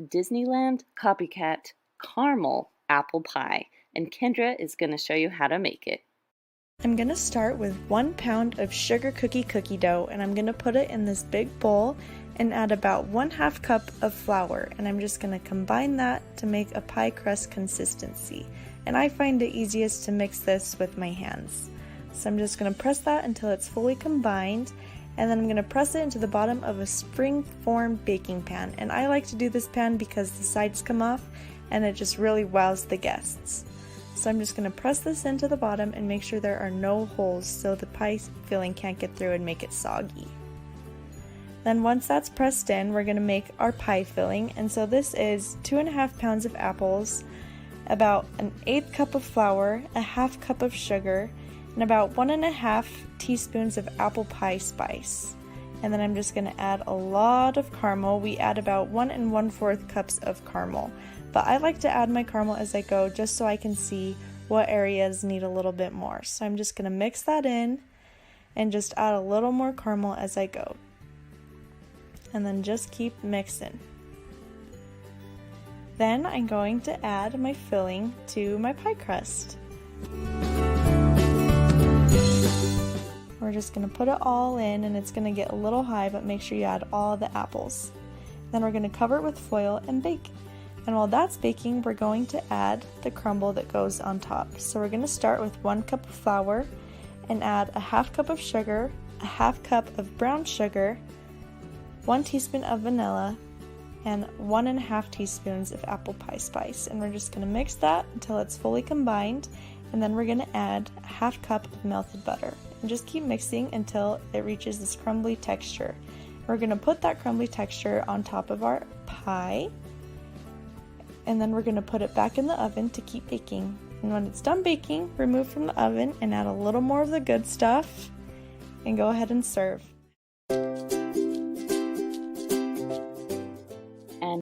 Disneyland copycat caramel apple pie, and Kendra is going to show you how to make it. I'm going to start with 1 pound of sugar cookie dough, and I'm going to put it in this big bowl and add about 1/2 cup of flour, and I'm just going to combine that to make a pie crust consistency. And I find it easiest to mix this with my hands. So I'm just going to press that until it's fully combined, and then I'm going to press it into the bottom of a spring-form baking pan. And I like to do this pan because the sides come off and it just really wows the guests. So I'm just going to press this into the bottom and make sure there are no holes so the pie filling can't get through and make it soggy. Then once that's pressed in, we're going to make our pie filling, and so this is 2.5 pounds of apples, about 1/8 cup of flour, 1/2 cup of sugar, and about 1.5 teaspoons of apple pie spice. And then I'm just going to add a lot of caramel. We add about 1 1/4 cups of caramel. But I like to add my caramel as I go just so I can see what areas need a little bit more. So I'm just going to mix that in and just add a little more caramel as I go. And then just keep mixing. Then I'm going to add my filling to my pie crust. We're just going to put it all in, and it's going to get a little high, but make sure you add all the apples. Then we're going to cover it with foil and bake. And while that's baking, we're going to add the crumble that goes on top. So we're going to start with 1 cup of flour and add 1/2 cup of sugar, 1/2 cup of brown sugar, 1 teaspoon of vanilla, and 1.5 teaspoons of apple pie spice. And we're just going to mix that until it's fully combined, and then we're going to add 1/2 cup of melted butter. And just keep mixing until it reaches this crumbly texture. We're going to put that crumbly texture on top of our pie, and then we're going to put it back in the oven to keep baking. And when it's done baking, remove from the oven and add a little more of the good stuff and go ahead and serve.